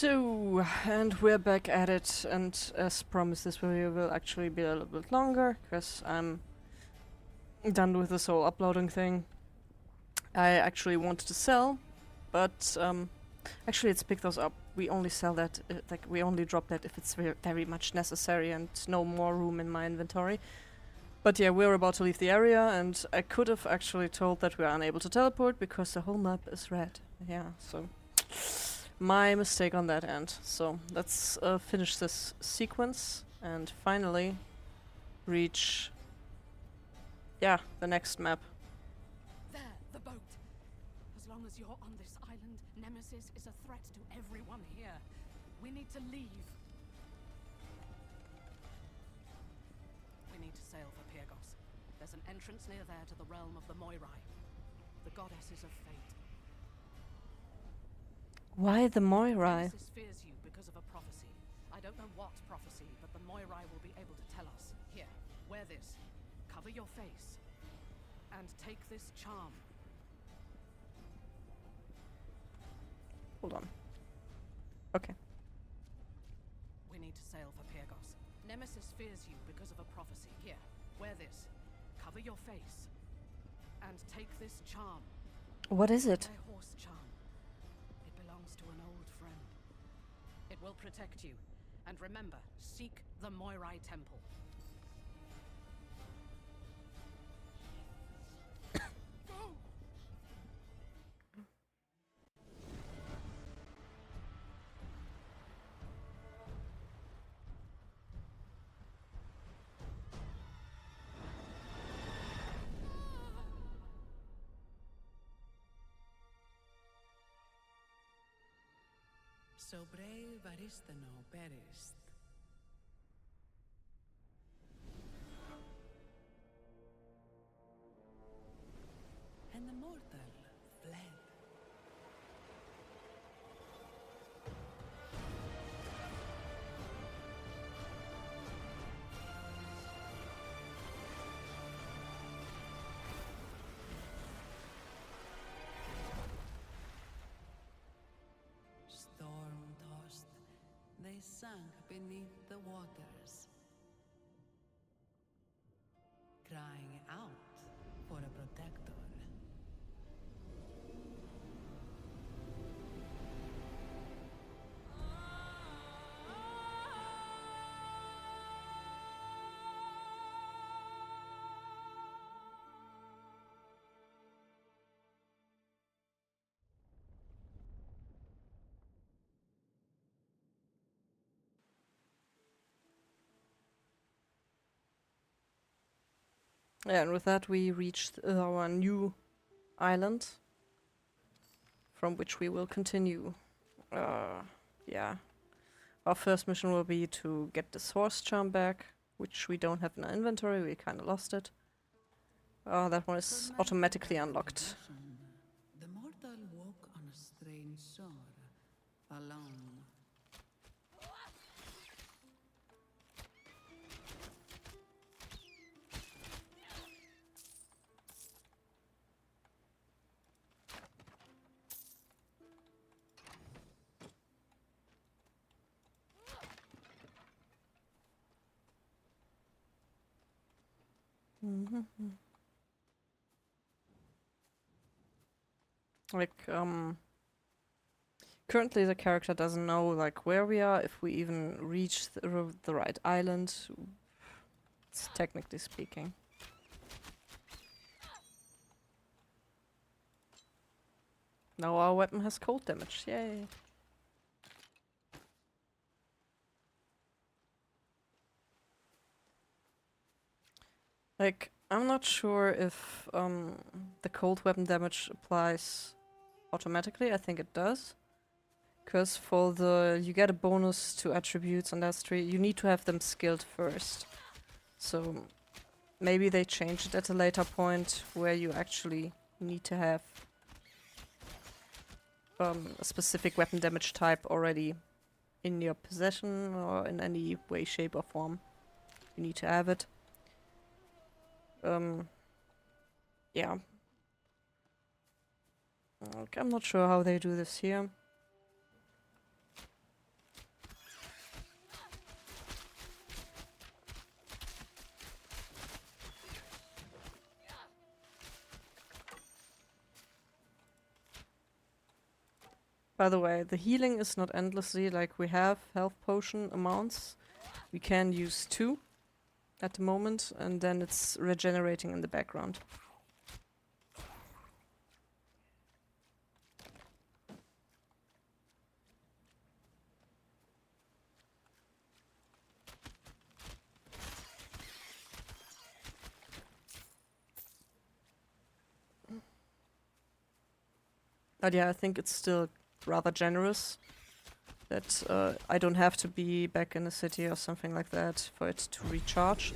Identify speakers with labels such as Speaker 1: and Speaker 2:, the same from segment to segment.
Speaker 1: So, and we're back at it, and as promised, this video will actually be a little bit longer, because I'm done with this whole uploading thing. I actually wanted to sell, but actually let's pick those up. We only sell that, like, we only drop that if it's very much necessary and no more room in my inventory. But yeah, we're about to leave the area, and I could have actually told that we are unable to teleport because the whole map is red. Yeah, so my mistake on that end. So let's finish this sequence and finally reach, yeah, the next map.
Speaker 2: There, the boat. As long as you're on this island, Nemesis is a threat to everyone here. We need to leave. We need to sail for Pyrgos. There's an entrance near there to the realm of the Moirai, the goddesses of fate.
Speaker 1: Why the Moirai?
Speaker 2: Nemesis fears you because of a prophecy. I don't know what prophecy, but the Moirai will be able to tell us. Here, wear this. Cover your face. And take this charm.
Speaker 1: Hold on. Okay.
Speaker 2: We need to sail for Pyrgos. Nemesis fears you because of a prophecy. Here, wear this. Cover your face. And take this charm.
Speaker 1: What is it?
Speaker 2: My horse charm. It belongs to an old friend. It will protect you. And remember, seek the Moirai Temple. Go!
Speaker 3: So brave Aristano perished. And the mortal fled. Storm-tossed, they sank beneath the waters, crying out for a protector.
Speaker 1: Yeah, and with that we reached our new island, from which we will continue. Yeah. Our first mission will be to get this horse charm back, which we don't have in our inventory, we kinda lost it. That one is automatically unlocked.
Speaker 3: The mortal woke on a strange shore, alone.
Speaker 1: Like, currently the character doesn't know, like, where we are, if we even reach the right island, technically speaking. Now our weapon has cold damage, yay! Like, I'm not sure if the cold weapon damage applies automatically. I think it does. Because for you get a bonus to attributes on that tree, you need to have them skilled first. So maybe they change it at a later point where you actually need to have a specific weapon damage type already in your possession or in any way, shape or form. You need to have it. Yeah. Okay, I'm not sure how they do this here. By the way, the healing is not endlessly, like we have health potion amounts. We can use 2 at the moment, and then it's regenerating in the background. But yeah, I think it's still rather generous that I don't have to be back in the city or something like that for it to recharge.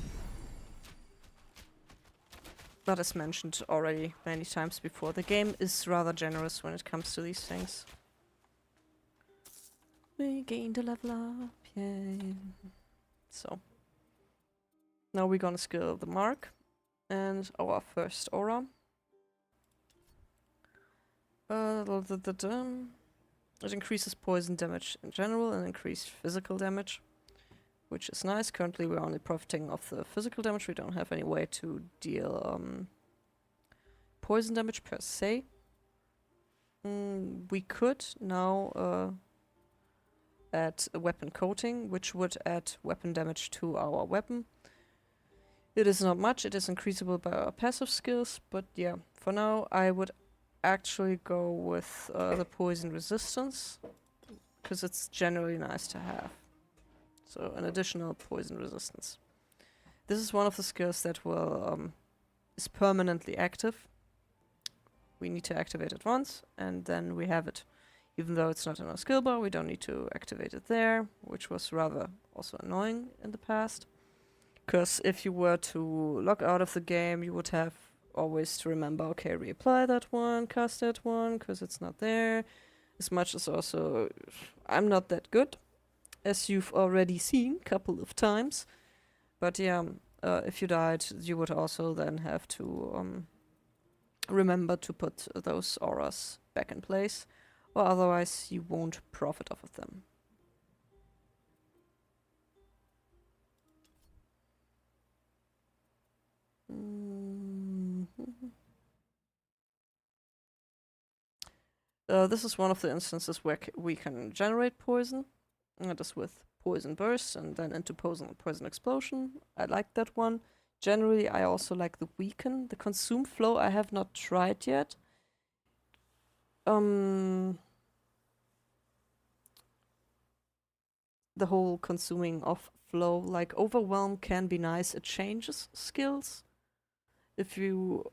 Speaker 1: But as mentioned already many times before, the game is rather generous when it comes to these things. We gained a level up, yay. So, now we're gonna skill the mark and our first aura. It increases poison damage in general and increased physical damage, which is nice. Currently we're only profiting off the physical damage. We don't have any way to deal poison damage per se. We could now add a weapon coating, which would add weapon damage to our weapon. It is not much, it is increasable by our passive skills, but yeah, for now I would actually go with the poison resistance, because it's generally nice to have. So an additional poison resistance. This is one of the skills that will is permanently active. We need to activate it once, and then we have it. Even though it's not in our skill bar, we don't need to activate it there, which was rather also annoying in the past. Because if you were to log out of the game, you would have always to remember, okay, reapply that one, cast that one, because it's not there. As much as also, I'm not that good, as you've already seen a couple of times. But yeah, if you died, you would also then have to remember to put those auras back in place, or otherwise you won't profit off of them. This is one of the instances where we can generate poison. That is with Poison Burst and then into Poison Explosion. I like that one. Generally, I also like the Weaken. The Consume Flow I have not tried yet. The whole consuming of flow, like Overwhelm can be nice. It changes skills. If you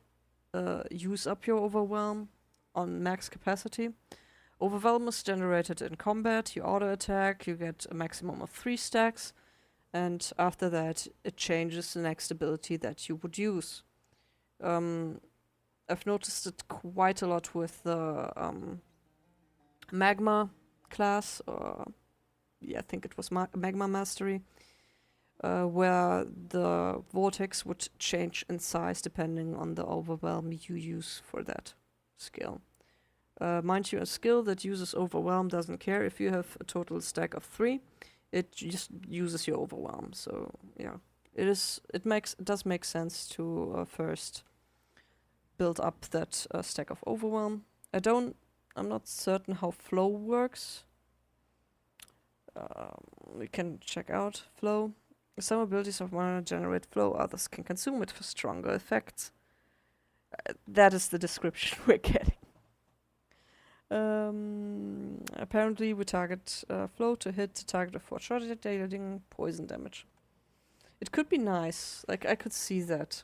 Speaker 1: use up your Overwhelm on max capacity. Overwhelm is generated in combat, you auto attack, you get a maximum of 3 stacks, and after that it changes the next ability that you would use. I've noticed it quite a lot with the Magma class, or yeah, I think it was Magma Mastery, where the Vortex would change in size depending on the Overwhelm you use for that skill. Mind you, a skill that uses Overwhelm doesn't care if you have a total stack of 3. It just uses your Overwhelm. So yeah, it does make sense to first build up that stack of Overwhelm. I'm not certain how Flow works. We can check out Flow. Some abilities of mana generate flow, others can consume it for stronger effects. That is the description we're getting. Apparently we target flow to hit the target for shot dealing poison damage. It could be nice, like I could see that.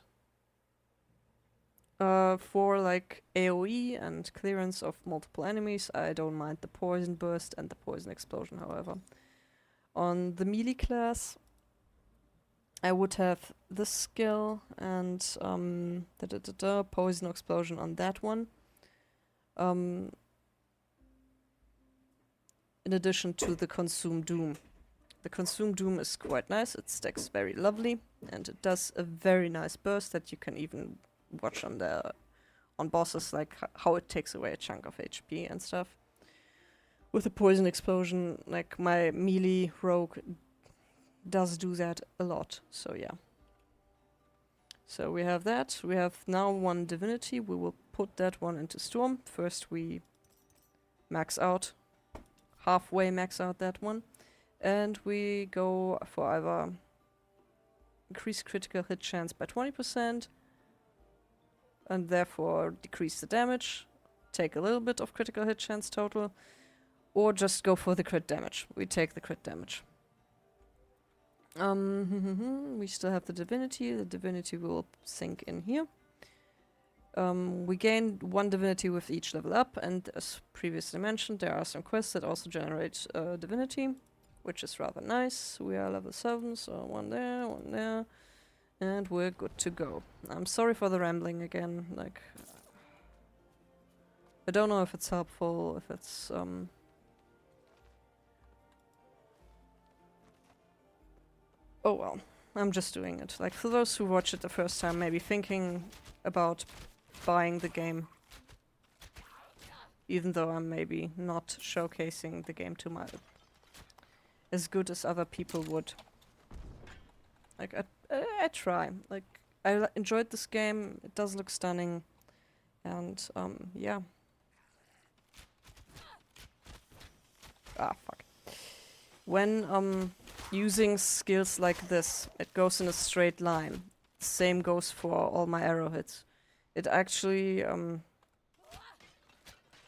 Speaker 1: For like AoE and clearance of multiple enemies, I don't mind the poison burst and the poison explosion, however. On the melee class, I would have this skill and poison explosion on that one. In addition to the Consume Doom. The Consume Doom is quite nice, it stacks very lovely, and it does a very nice burst that you can even watch on bosses, like how it takes away a chunk of HP and stuff. With the Poison Explosion, like my melee rogue does do that a lot, so yeah. So we have that, we have now one divinity, we will put that one into Storm. First we max out halfway max out that one. And we go for either increase critical hit chance by 20%, and therefore decrease the damage, take a little bit of critical hit chance total, or just go for the crit damage. We take the crit damage. We still have the divinity. The divinity will sink in here. We gain 1 divinity with each level up, and as previously mentioned, there are some quests that also generate divinity, which is rather nice. We are level 7, so 1 there, and we're good to go. I'm sorry for the rambling again, like... I don't know if it's helpful, if it's, oh well, I'm just doing it. Like, for those who watch it the first time, maybe thinking about buying the game, even though I'm maybe not showcasing the game too much as good as other people would. Like, I try. Like, I enjoyed this game. It does look stunning, and yeah. Ah, fuck. When using skills like this, it goes in a straight line. Same goes for all my arrow hits. It actually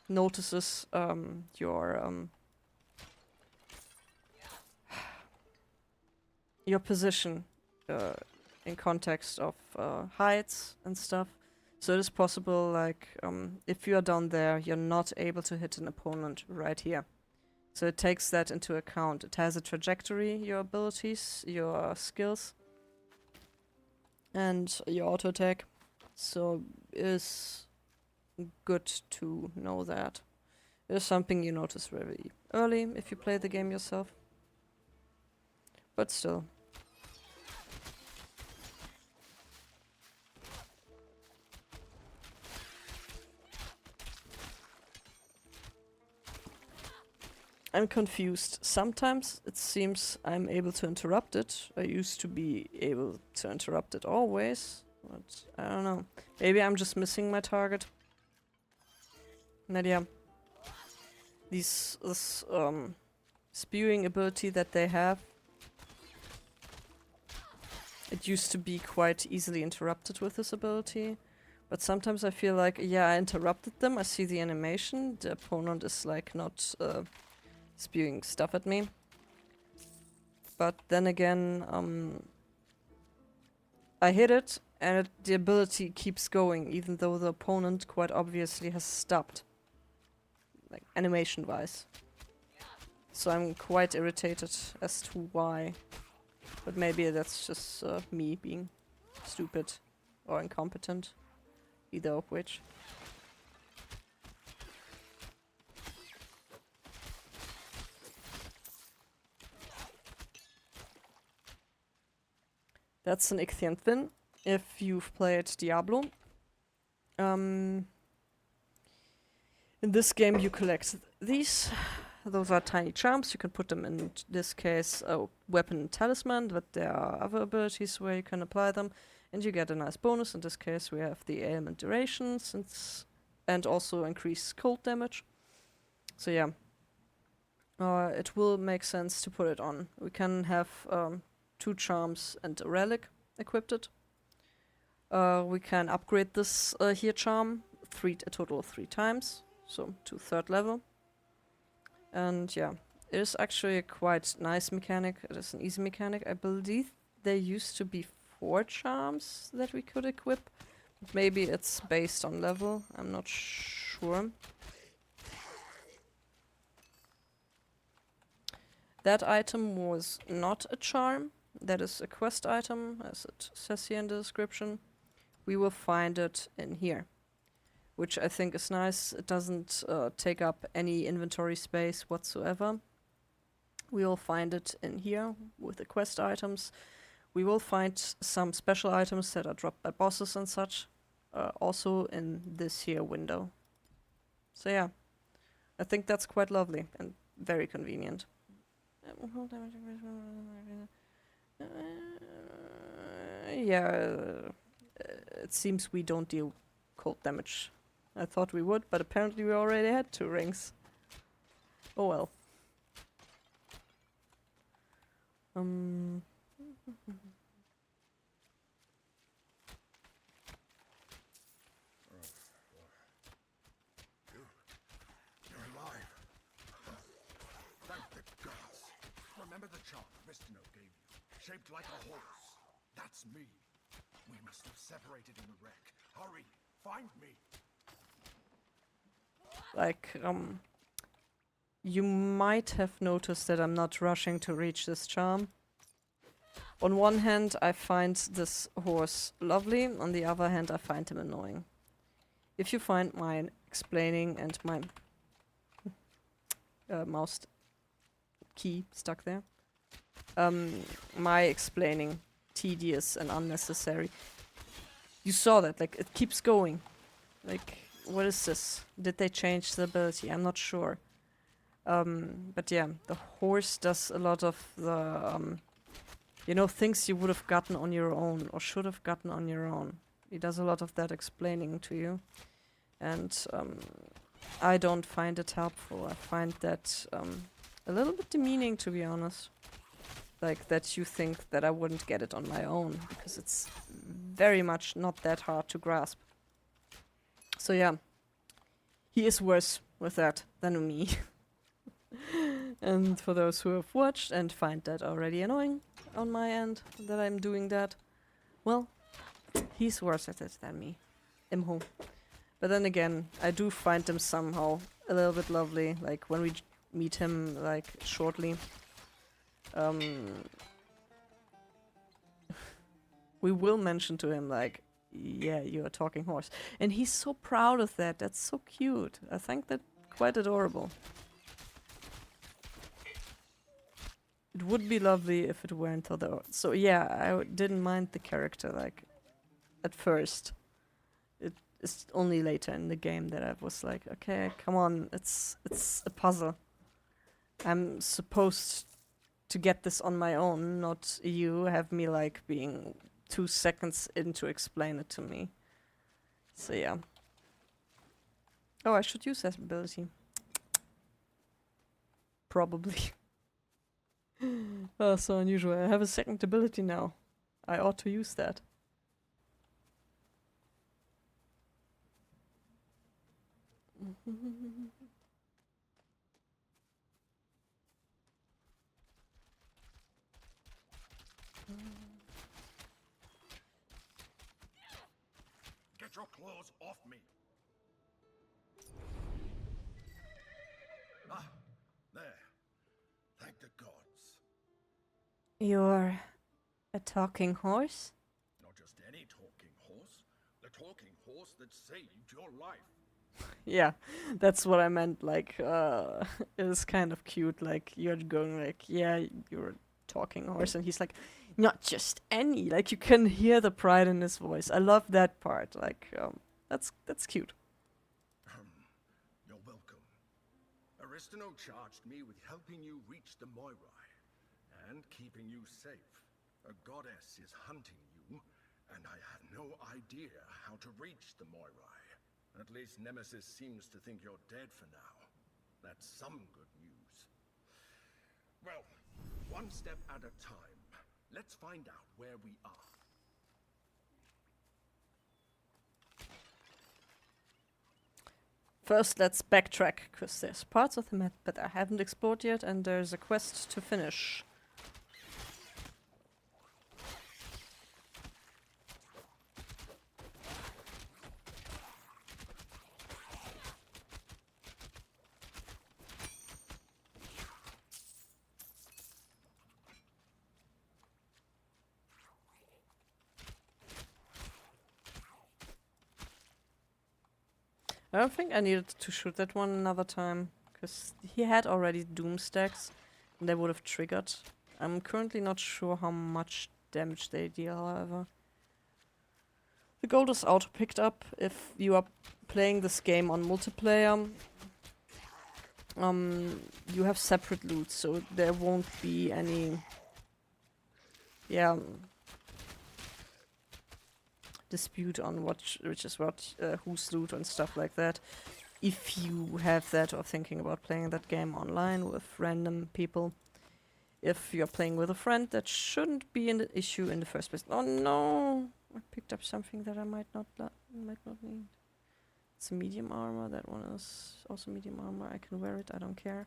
Speaker 1: notices your position in context of heights and stuff. So it is possible, like, if you are down there, you're not able to hit an opponent right here. So it takes that into account. It has a trajectory, your abilities, your skills, and your auto attack. So it is good to know that. It is something you notice very early if you play the game yourself. But still. I'm confused. Sometimes it seems I'm able to interrupt it. I used to be able to interrupt it always, but I don't know. Maybe I'm just missing my target. And yeah, this spewing ability that they have, it used to be quite easily interrupted with this ability. But sometimes I feel like, yeah, I interrupted them. I see the animation. The opponent is like not spewing stuff at me. But then again, I hit it, and the ability keeps going, even though the opponent quite obviously has stopped. Like, animation-wise. So I'm quite irritated as to why. But maybe that's just me being stupid or incompetent. Either of which. That's an Ichthyanthin, if you've played Diablo. In this game you collect these. Those are tiny charms. You can put them in this case a weapon and talisman, but there are other abilities where you can apply them. And you get a nice bonus. In this case we have the ailment duration and also increased cold damage. So yeah. It will make sense to put it on. We can have 2 charms and a relic equipped. We can upgrade this here charm a total of 3 times, so to 3rd level. And yeah, it is actually a quite nice mechanic. It is an easy mechanic. I believe there used to be 4 charms that we could equip. Maybe it's based on level, I'm not sure. That item was not a charm. That is a quest item, as it says here in the description. We will find it in here, which I think is nice. It doesn't take up any inventory space whatsoever. We will find it in here with the quest items. We will find some special items that are dropped by bosses and such, also in this here window. So yeah, I think that's quite lovely and very convenient. Yeah, it seems we don't deal cold damage. I thought we would, but apparently we already had 2 rings. Oh well. Um.
Speaker 4: You're alive. Thank the gods. Remember the charm Ristino gave you, shaped like a horse? That's me. We must have separated in the wreck. Hurry, find me.
Speaker 1: Like, you might have noticed that I'm not rushing to reach this charm. On one hand, I find this horse lovely, on the other hand, I find him annoying. If you find my explaining and my mouse key stuck there, my explaining tedious and unnecessary. You saw that, like, it keeps going. Like, what is this? Did they change the ability? I'm not sure. But yeah, the horse does a lot of the, you know, things you would have gotten on your own or should have gotten on your own. He does a lot of that explaining to you. And I don't find it helpful. I find that a little bit demeaning, to be honest. Like, that you think that I wouldn't get it on my own, because it's very much not that hard to grasp. So yeah, he is worse with that than me. And for those who have watched and find that already annoying on my end, that I'm doing that, well, he's worse at it than me. Imho. But then again, I do find him somehow a little bit lovely, like when we meet him, like, shortly. We will mention to him, like, yeah, you're a talking horse. And he's so proud of that. That's so cute. I think that quite adorable. It would be lovely if it weren't other. So yeah, I didn't mind the character, like, at first. It's only later in the game that I was like, okay, come on, it's a puzzle. I'm supposed to get this on my own, not you have me, like, being 2 seconds in to explain it to me. So yeah. Oh, I should use that ability. Probably. Oh, so unusual. I have a second ability now. I ought to use that.
Speaker 4: Get your claws off me. Ah, there. Thank the gods.
Speaker 1: You're a talking horse?
Speaker 4: Not just any talking horse. The talking horse that saved your life.
Speaker 1: Yeah, that's what I meant. Like, it is kind of cute. Like, you're going like, yeah, you're a talking horse, and he's like, not just any. Like, you can hear the pride in his voice. I love that part. Like, that's cute.
Speaker 4: You're welcome. Aristino charged me with helping you reach the Moirai and keeping you safe. A goddess is hunting you, and I had no idea how to reach the Moirai. At least Nemesis seems to think you're dead for now. That's some good news. Well, one step at a time. Let's find out where we are.
Speaker 1: First, let's backtrack, because there's parts of the map that I haven't explored yet, and there's a quest to finish. I don't think I needed to shoot that one another time, because he had already doom stacks, and they would have triggered. I'm currently not sure how much damage they deal, however. The gold is auto-picked up if you are playing this game on multiplayer. You have separate loot, so there won't be any... Yeah... dispute on which is what, whose loot and stuff like that. If you have that or thinking about playing that game online with random people. If you're playing with a friend, that shouldn't be an issue in the first place. Oh no! I picked up something that I might not need. It's a medium armor. That one is also medium armor. I can wear it. I don't care.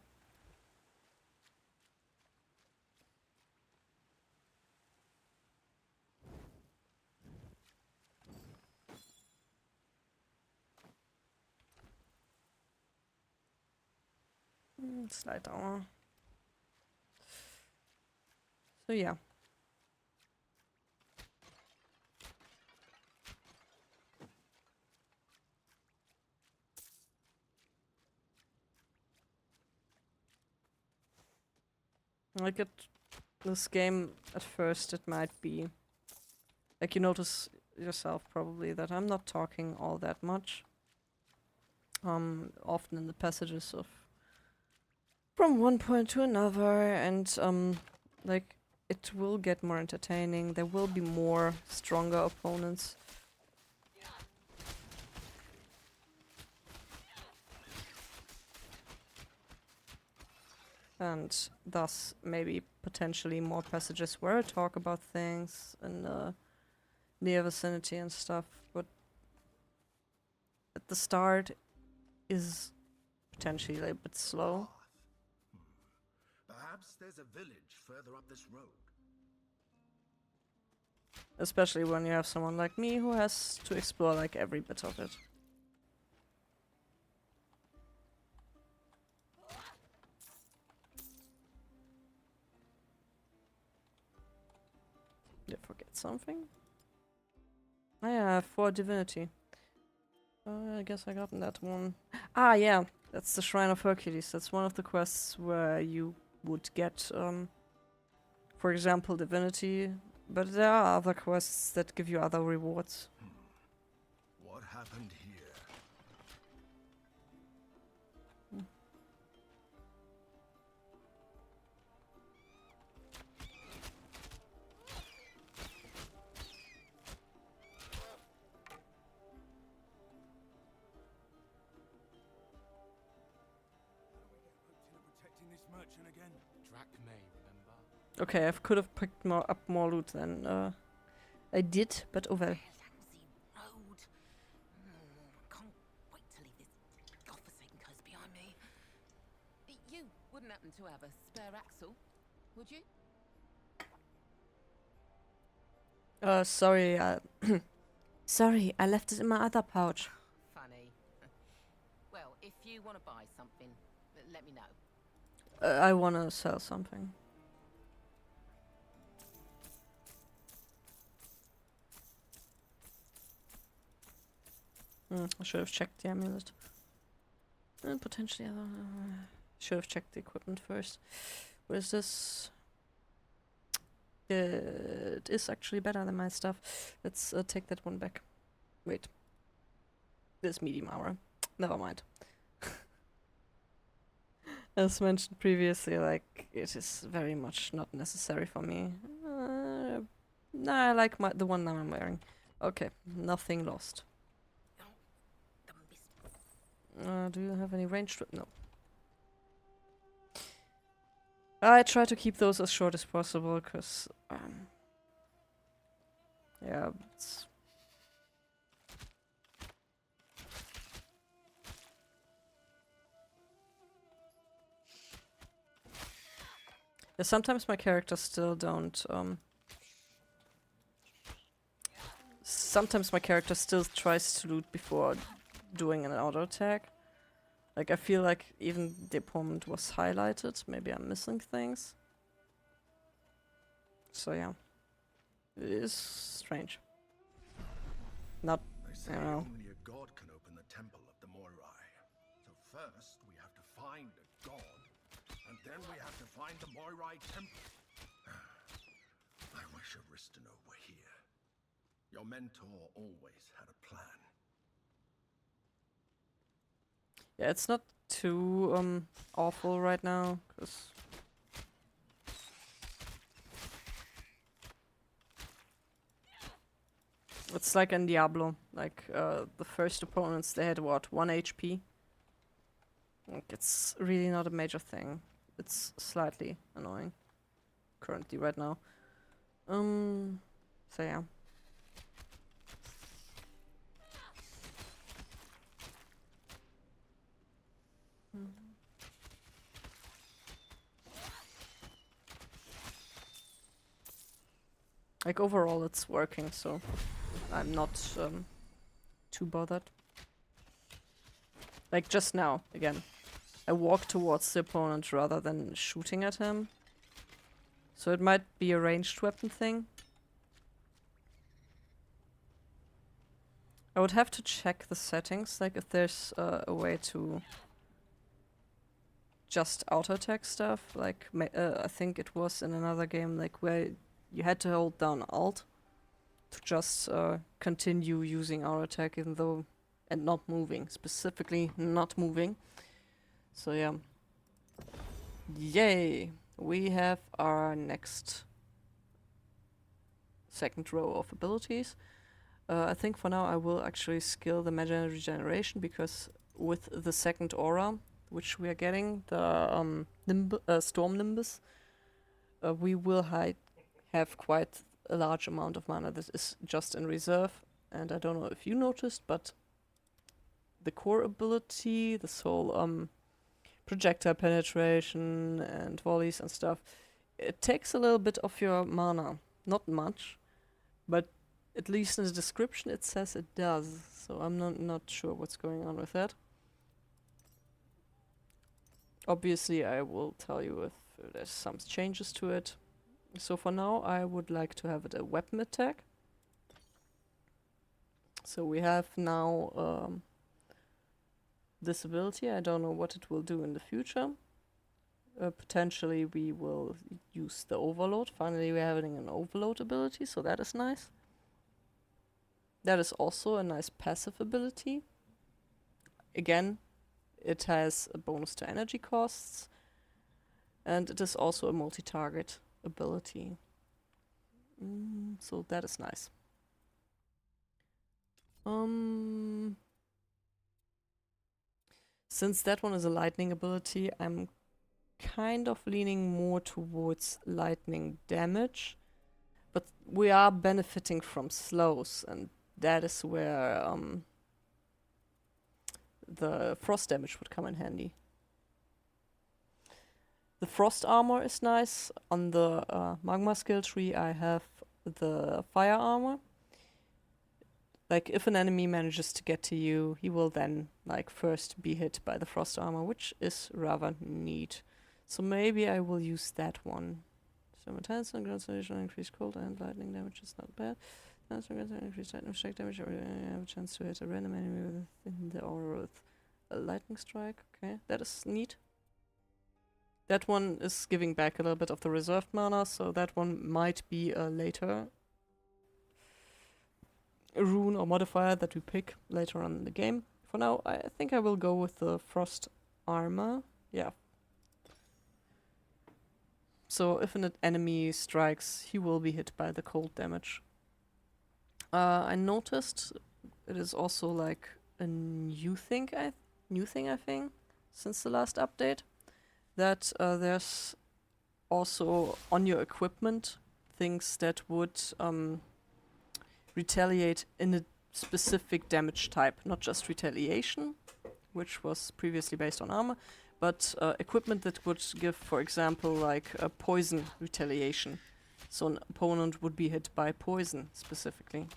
Speaker 1: Slight armor. So yeah. Like this game at first, it might be like you notice yourself probably that I'm not talking all that much. Often in the passages of from one point to another, and like it will get more entertaining. There will be more stronger opponents. And thus maybe potentially more passages where I talk about things in near vicinity and stuff, but at the start is potentially a bit slow.
Speaker 4: Perhaps there's a village further up this road.
Speaker 1: Especially when you have someone like me who has to explore like every bit of it. Did I forget something? Oh yeah, for divinity. I guess I got that one. Ah yeah, that's the Shrine of Hercules. That's one of the quests where you would get, for example, divinity. But there are other quests that give you other rewards.
Speaker 4: What happened here?
Speaker 5: Protecting this merchant again? Drac May, remember?
Speaker 1: Okay, I could have picked up more loot than I did, but oh well.
Speaker 2: Road. Can't wait to leave this godforsaken coast behind me. You wouldn't happen to have a spare axle, would you?
Speaker 1: Sorry, sorry, I left it in my other pouch.
Speaker 2: Funny. Well, if you want to buy something, let me know.
Speaker 1: I wanna sell something. I should have checked the amulet. And potentially other... should have checked the equipment first. What is this? It is actually better than my stuff. Let's take that one back. Wait. This medium armor. Never mind. As mentioned previously, like, it is very much not necessary for me. Nah, I like the one now I'm wearing. Okay, nothing lost. Do you have any ranged? No. I try to keep those as short as possible, because, yeah, it's... Yeah, sometimes my characters still don't, sometimes my character still tries to loot before doing an auto attack. Like, I feel like even the opponent was highlighted. Maybe I'm missing things. So yeah. It is strange. Not,
Speaker 4: They say
Speaker 1: I don't know.
Speaker 4: only a god can open the temple of the Moirai. So first we have to find a god, and then we have to find the Moirai temple. I wish Aristino were here. Your mentor always had a plan.
Speaker 1: Yeah, it's not too awful right now, because it's like in Diablo. Like, the first opponents, they had what, 1 HP? Like, it's really not a major thing. It's slightly annoying. currently right now. So yeah. Like overall it's working, so I'm not too bothered. Like just now, again. I walk towards the opponent rather than shooting at him. So it might be a ranged weapon thing. I would have to check the settings, like if there's a way to just auto attack stuff. Like I think it was in another game, like where you had to hold down Alt to just continue using auto attack, even though and not moving, specifically not moving. So yeah. Yay! We have our next second row of abilities. I think for now I will actually skill the Magic Regeneration, because with the second aura, which we are getting, the Storm Nimbus, we will have quite a large amount of mana that is just in reserve. And I don't know if you noticed, but the core ability, this whole projectile penetration and volleys and stuff, it takes a little bit of your mana. Not much, but at least in the description it says it does. So I'm not sure what's going on with that. Obviously I will tell you if there's some changes to it. So for now I would like to have it a weapon attack. So we have now this ability. I don't know what it will do in the future. Potentially we will use the overload. Finally we're having an overload ability, so that is nice. That is also a nice passive ability. Again, it has a bonus to energy costs, and it is also a multi-target ability. So that is nice. Since that one is a lightning ability, I'm kind of leaning more towards lightning damage, but we are benefiting from slows, and that is where the frost damage would come in handy. The frost armor is nice. On the magma skill tree I have the fire armor. Like if an enemy manages to get to you, he will then like first be hit by the frost armor, which is rather neat. So maybe I will use that one. Simultaneous and ground solution, increased cold and lightning damage is not bad. Increased lightning strike damage, or you have a chance to hit a random enemy within the aura with a lightning strike. Okay, that is neat. That one is giving back a little bit of the reserved mana, so that one might be a later rune or modifier that we pick later on in the game. For now, I think I will go with the frost armor. Yeah. So if an enemy strikes, he will be hit by the cold damage. I noticed it is also like a new thing I think since the last update, that there's also on your equipment things that would retaliate in a specific damage type, not just retaliation, which was previously based on armor, but equipment that would give, for example, like a poison retaliation. So an opponent would be hit by poison specifically.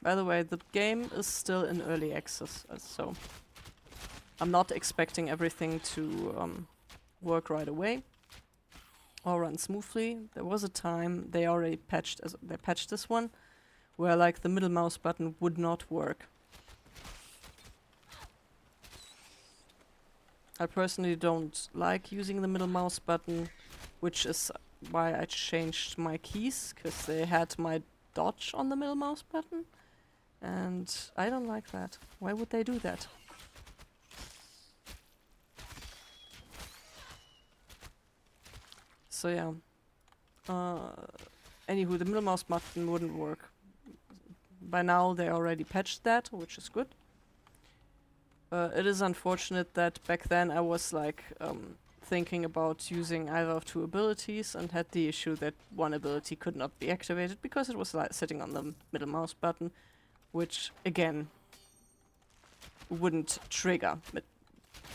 Speaker 1: By the way, the game is still in early access, so I'm not expecting everything to work right away or run smoothly. There was a time they already patched this one, where like the middle mouse button would not work. I personally don't like using the middle mouse button, which is why I changed my keys, because they had my dodge on the middle mouse button, and I don't like that. Why would they do that? So yeah. Anywho, the middle mouse button wouldn't work. By now they already patched that, which is good. It is unfortunate that back then I was like thinking about using either of two abilities and had the issue that one ability could not be activated because it was sitting on the middle mouse button, which again wouldn't trigger. But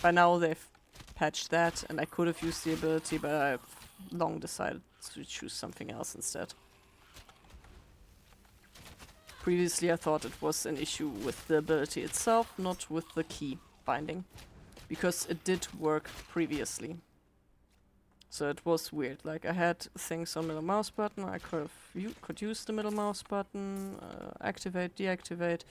Speaker 1: by now they've patched that, and I could have used the ability, but I've long decided to choose something else instead. Previously I thought it was an issue with the ability itself, not with the key binding, because it did work previously. So it was weird, like I had things on middle mouse button, I could use the middle mouse button, activate, deactivate,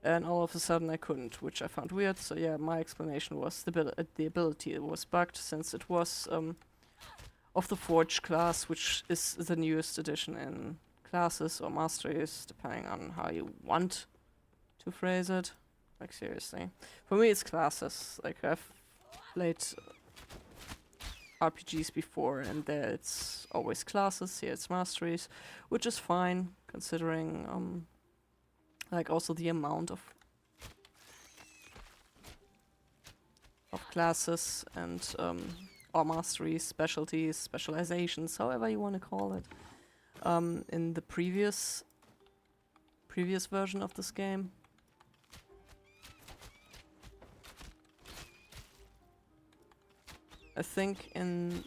Speaker 1: and all of a sudden I couldn't, which I found weird. So yeah, my explanation was the ability was bugged, since it was of the Forge class, which is the newest addition in classes or masteries, depending on how you want to phrase it. Like seriously. For me it's classes. Like I've played RPGs before and there it's always classes, here it's masteries, which is fine considering like also the amount of classes and or masteries, specialties, specializations, however you want to call it. In the previous version of this game. I think in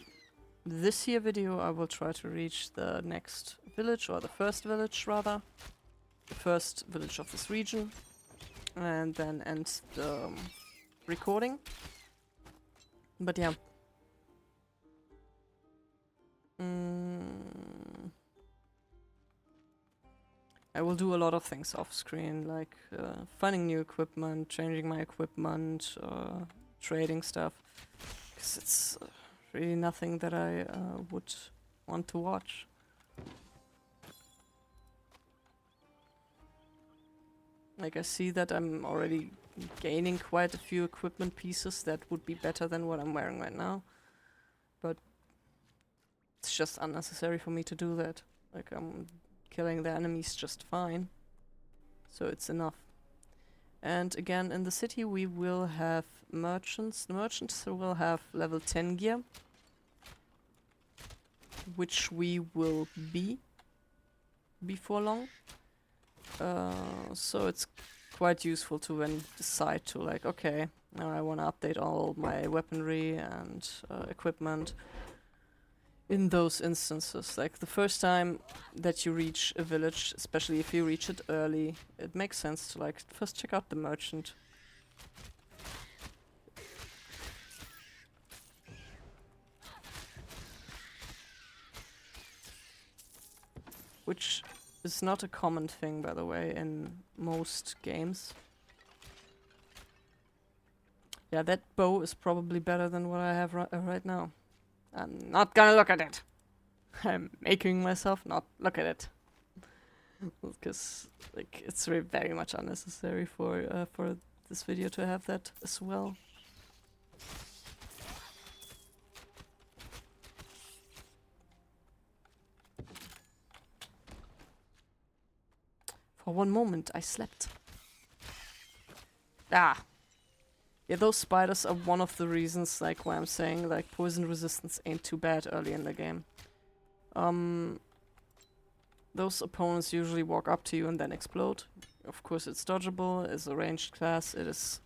Speaker 1: this here video I will try to reach the next village, or the first village rather. The first village of this region. And then end the recording. But yeah. I will do a lot of things off screen, like finding new equipment, changing my equipment, trading stuff. Because it's really nothing that I would want to watch. Like I see that I'm already gaining quite a few equipment pieces that would be better than what I'm wearing right now. But it's just unnecessary for me to do that. Like I'm killing the enemies just fine. So it's enough. And again, in the city we will have merchants. The merchants will have level 10 gear, which we will be before long. So it's quite useful to then decide to like, okay, now I want to update all my weaponry and equipment. In those instances, like the first time that you reach a village, especially if you reach it early, it makes sense to like first check out the merchant. Which is not a common thing, by the way, in most games. Yeah, that bow is probably better than what I have right now. I'm not gonna look at it. I'm making myself not look at it. Because like it's very much unnecessary for this video to have that as well. For one moment I slept. Ah. Yeah, those spiders are one of the reasons, like, why I'm saying, like, poison resistance ain't too bad early in the game. Those opponents usually walk up to you and then explode. Of course, it's dodgeable. As a ranged class, it is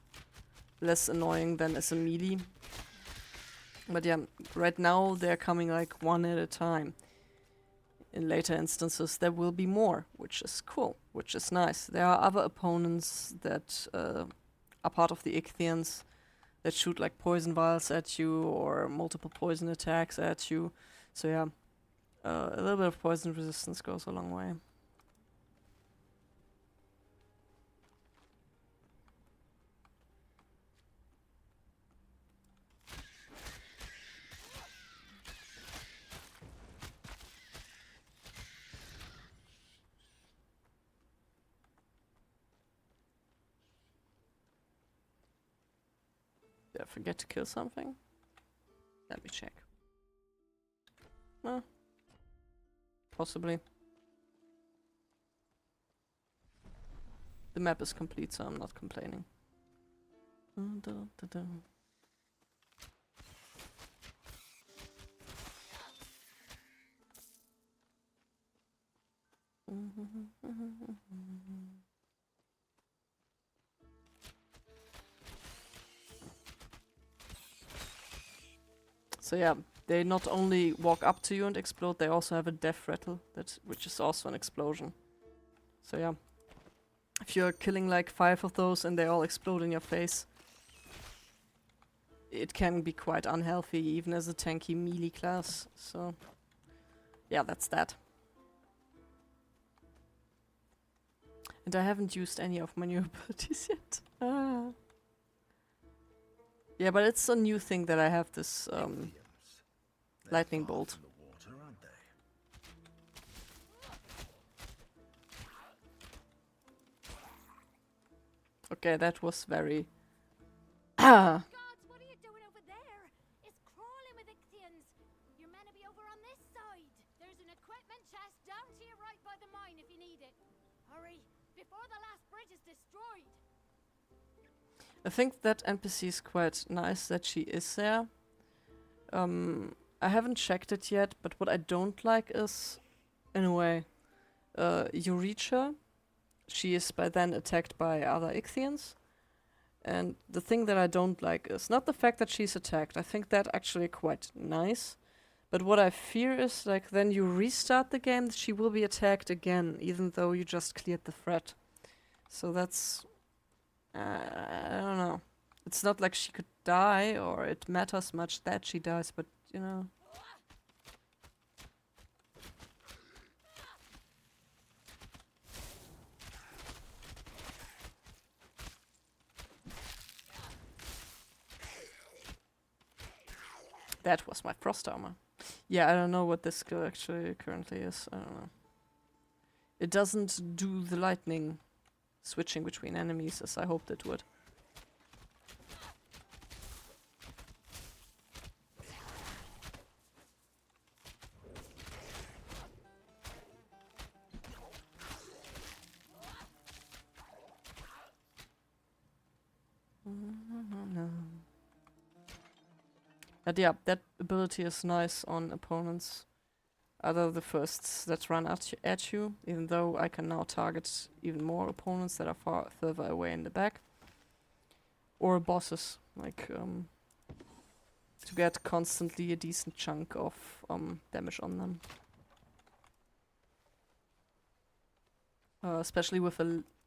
Speaker 1: less annoying than as a melee. But yeah, right now they're coming, like, one at a time. In later instances, there will be more, which is cool, which is nice. There are other opponents that are part of the Ichthyans that shoot like poison vials at you or multiple poison attacks at you. So yeah, a little bit of poison resistance goes a long way. Did I forget to kill something? Let me check. No. Possibly. The map is complete, so I'm not complaining. Dun, dun, dun, dun. So yeah, they not only walk up to you and explode, they also have a death rattle, which is also an explosion. So yeah, if you're killing like 5 of those and they all explode in your face, it can be quite unhealthy even as a tanky melee class. So yeah, that's that. And I haven't used any of my new abilities yet. Ah. Yeah, but it's a new thing that I have this lightning bolt. Okay, that was very... Ah!
Speaker 6: Gods, what are you doing over there? It's crawling with Ichthians. You're meant to be over on this side. There's an equipment chest down to your right by the mine if you need it. Hurry, before the last bridge is destroyed.
Speaker 1: I think that NPC is quite nice that she is there. I haven't checked it yet, but what I don't like is, in a way, you reach her, she is by then attacked by other Ichthians, and the thing that I don't like is not the fact that she's attacked. I think that actually quite nice, but what I fear is like then you restart the game, she will be attacked again, even though you just cleared the threat. So that's... I don't know. It's not like she could die, or it matters much that she dies, but, you know... That was my frost armor. Yeah, I don't know what this skill actually currently is. I don't know. It doesn't do the lightning switching between enemies as I hoped it would. But yeah, that ability is nice on opponents. Other the firsts that run at you, even though I can now target even more opponents that are far further away in the back. Or bosses, like to get constantly a decent chunk of damage on them. Especially with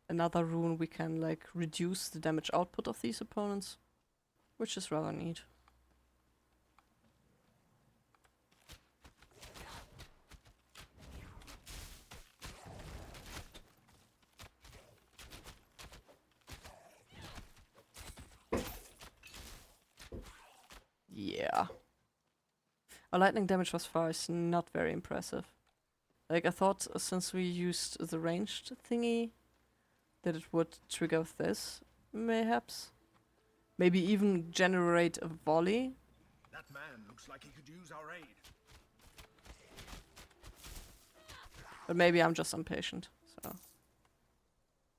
Speaker 1: another rune, we can like reduce the damage output of these opponents, which is rather neat. Yeah. Our lightning damage thus far is not very impressive. Like, I thought since we used the ranged thingy, that it would trigger this, mayhaps. Maybe even generate a volley.
Speaker 4: That man looks like he could use our aid.
Speaker 1: But maybe I'm just impatient, so...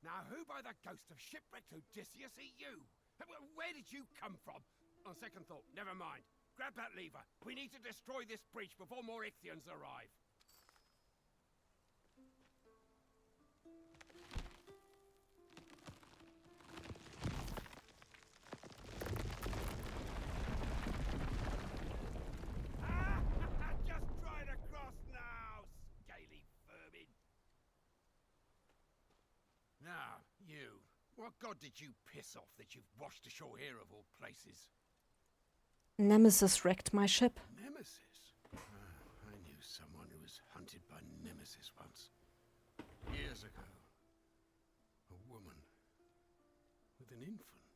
Speaker 7: Now, who by the ghost of shipwrecked Odysseus are you? Where did you come from? On second thought, never mind. Grab that lever. We need to destroy this bridge before more Ichthians arrive. Just try to cross now, scaly vermin. Now, you. What god did you piss off that you've washed ashore here of all places?
Speaker 1: Nemesis wrecked my ship.
Speaker 7: Nemesis? I knew someone who was hunted by Nemesis once. Years ago. A woman. With an infant.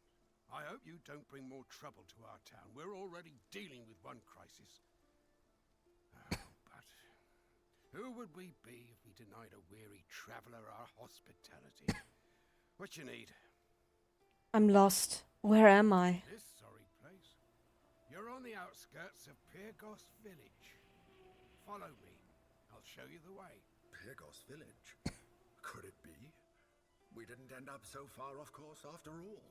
Speaker 7: I hope you don't bring more trouble to our town. We're already dealing with one crisis. Oh, but who would we be if we denied a weary traveler our hospitality? What you need?
Speaker 1: I'm lost. Where am I?
Speaker 7: This sorry place. You're on the outskirts of Pyrgos village. Follow me. I'll show you the way.
Speaker 4: Pyrgos village? Could it be? We didn't end up so far off course after all.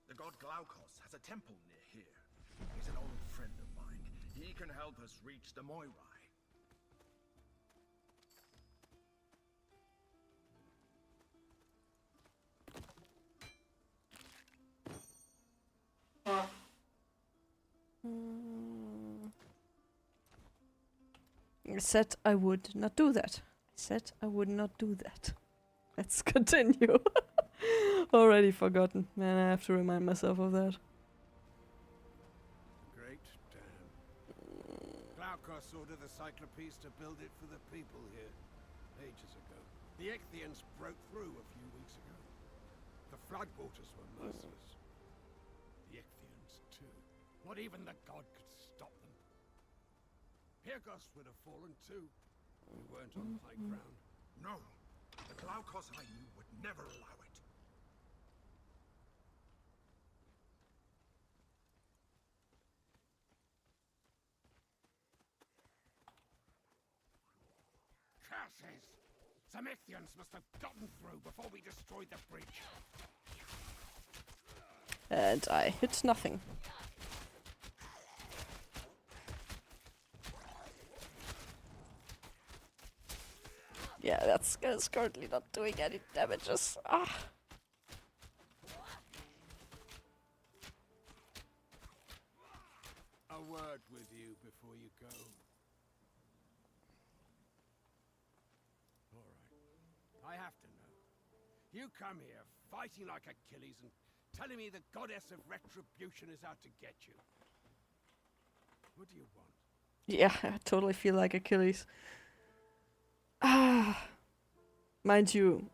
Speaker 4: The god Glaukos has a temple near here. He's an old friend of mine. He can help us reach the Moirai.
Speaker 1: I said I would not do that. I said I would not do that. Let's continue. Already forgotten. Man, I have to remind myself of that.
Speaker 7: Great dam. Glaukos ordered the Cyclopes to build it for the people here, ages ago. The Ichthians broke through a few weeks ago. The floodwaters were merciless. The Ichthians, too. Not even the god could stop them. Pyrgos would have fallen, too. We weren't on high ground.
Speaker 4: No, the Glaukos I knew would never allow it.
Speaker 7: Curses! Some Ichthians must have gotten through before we destroyed the bridge.
Speaker 1: And I hit nothing. Yeah, that's currently not doing any damages. Ah.
Speaker 7: A word with you before you go. All right. I have to know. You come here fighting like Achilles and telling me the goddess of retribution is out to get you. What do you want?
Speaker 1: Yeah, I totally feel like Achilles. Ah. Mind you,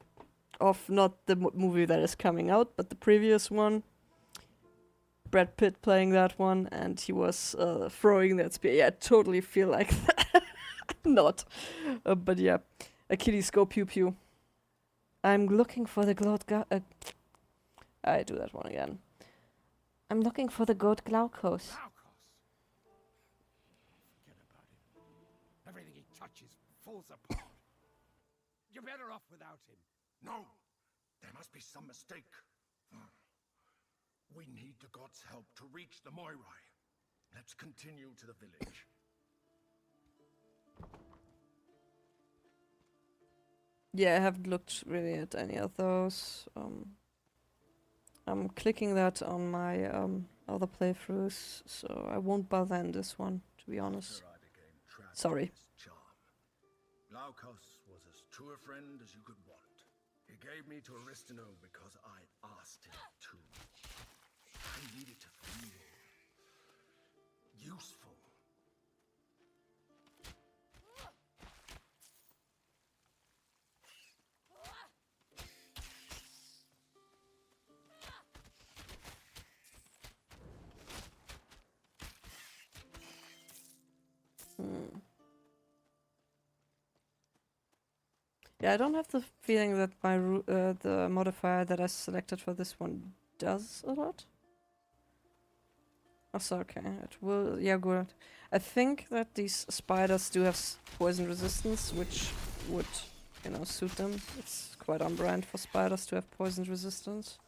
Speaker 1: of not the movie that is coming out, but the previous one. Brad Pitt playing that one, and he was throwing that spear. Yeah, I totally feel like that. Not. But yeah, Achilles, go pew pew. I'm looking for the I do that one again. I'm looking for the god Glaukos.
Speaker 7: Pyrgos. Forget about him. Everything he touches falls apart. You're better off without him.
Speaker 4: No! There must be some mistake. We need the god's help to reach the Moirai. Let's continue to the village.
Speaker 1: Yeah, I haven't looked really at any of those. I'm clicking that on my other playthroughs, so I won't bother in this one, to be honest.
Speaker 4: After I became trapped
Speaker 1: Sorry.
Speaker 4: in his charm, Glaukos was as true a friend as you could want. He gave me to Aristino because I asked him to. I needed to feel useful.
Speaker 1: Yeah, I don't have the feeling that my the modifier that I selected for this one does a lot. Oh, so okay, it will. Yeah, good. I think that these spiders do have poison resistance, which would, suit them. It's quite on brand for spiders to have poison resistance.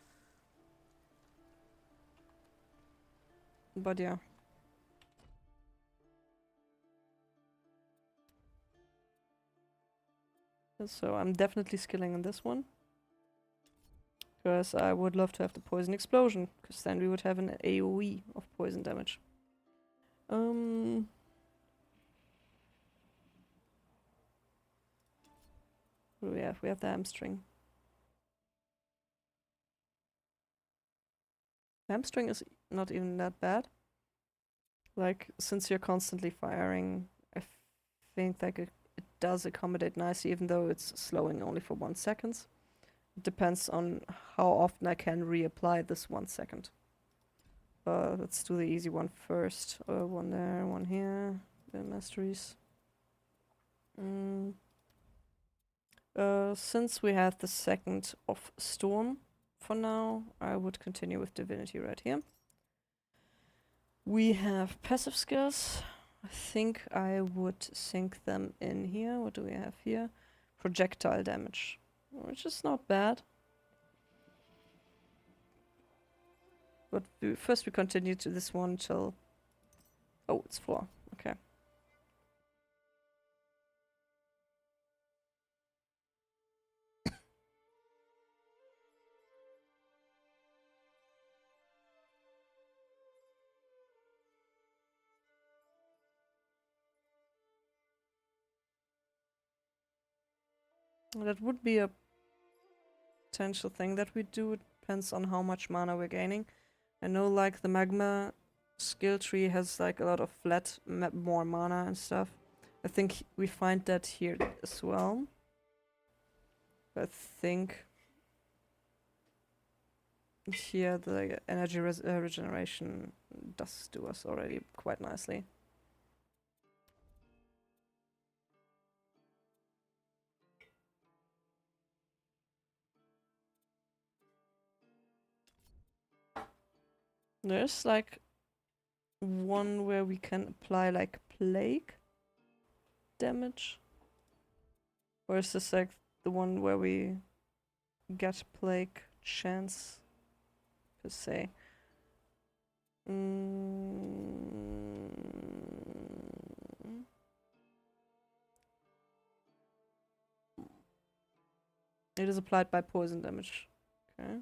Speaker 1: But yeah. So I'm definitely skilling on this one. Because I would love to have the poison explosion, because then we would have an AoE of poison damage. We have the hamstring. Hamstring is not even that bad. Like, since you're constantly firing, I think like it does accommodate nicely, even though it's slowing only for 1 second. It depends on how often I can reapply this 1 second. Let's do the easy one first. One there, one here. The masteries. Since we have the second of Storm for now, I would continue with Divinity right here. We have passive skills. I think I would sink them in here. What do we have here? Projectile damage, which is not bad. But first we continue to this one till... Oh, it's 4. Okay. That would be a potential thing that we do. It depends on how much mana we're gaining. I know like the magma skill tree has like a lot of flat, more mana and stuff. I think we find that here as well. I think here the energy regeneration does do us already quite nicely. There's like one where we can apply like plague damage. Or is this like the one where we get plague chance per se? It is applied by poison damage. Okay.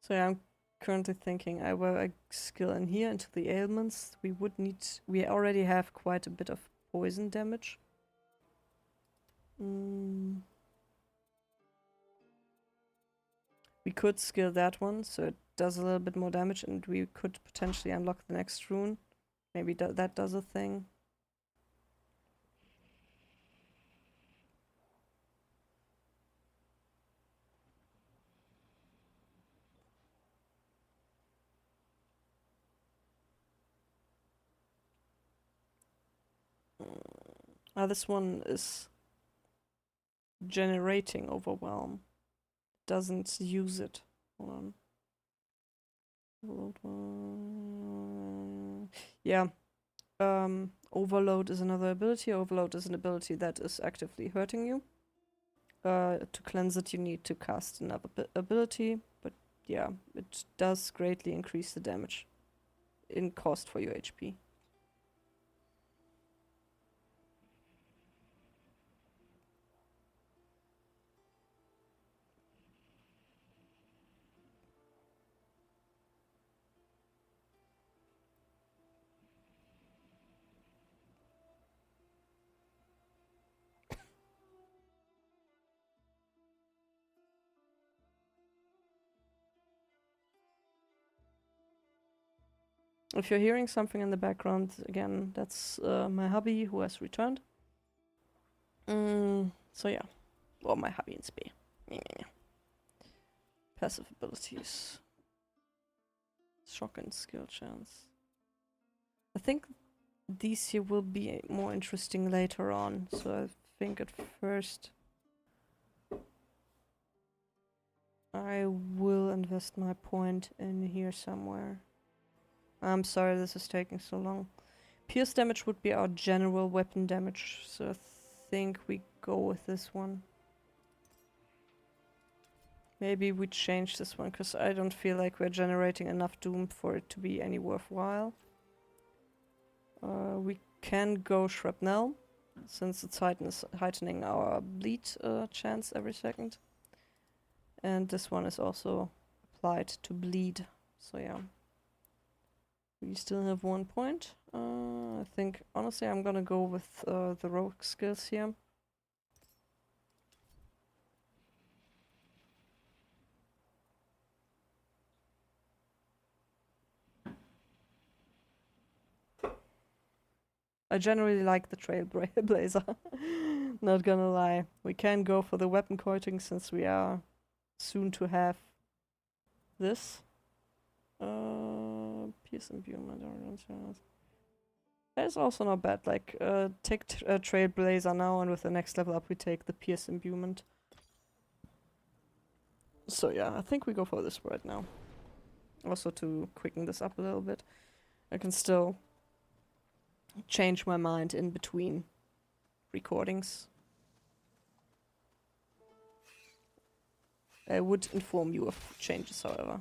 Speaker 1: So yeah, I'm currently thinking I will a skill in here into the ailments. We would need... We already have quite a bit of poison damage. We could skill that one, so it does a little bit more damage, and we could potentially unlock the next rune. Maybe that does a thing. This one is generating overwhelm. Doesn't use it. Hold on. Yeah. Overload is another ability. Overload is an ability that is actively hurting you. To cleanse it, you need to cast another ability. But yeah, it does greatly increase the damage in cost for your HP. If you're hearing something in the background, again, that's my hubby who has returned. So yeah. Or my hubby in spe. Passive abilities. Shock and skill chance. I think these here will be more interesting later on, so I think at first I will invest my point in here somewhere. I'm sorry this is taking so long. Pierce damage would be our general weapon damage, so I think we go with this one. Maybe we change this one, because I don't feel like we're generating enough doom for it to be any worthwhile. We can go shrapnel, since it's heightening our bleed chance every second. And this one is also applied to bleed, so yeah. We still have 1 point. I think, honestly, I'm gonna go with the rogue skills here. I generally like the Trailblazer. Not gonna lie. We can go for the weapon coating since we are soon to have this. Pierce imbuement. That is also not bad. Like, take Trailblazer now, and with the next level up we take the Pierce imbuement. So yeah, I think we go for this right now. Also to quicken this up a little bit. I can still change my mind in between recordings. I would inform you of changes, however.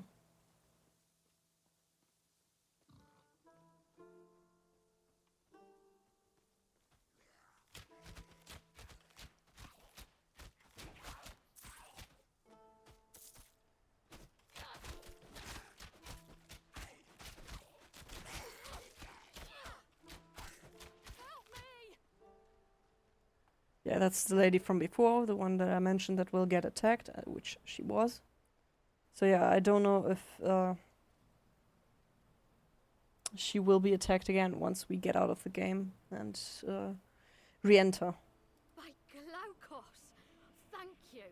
Speaker 1: Yeah, that's the lady from before, the one that I mentioned that will get attacked, which she was. So yeah, I don't know if she will be attacked again once we get out of the game and re-enter.
Speaker 6: By Glaukos, thank you.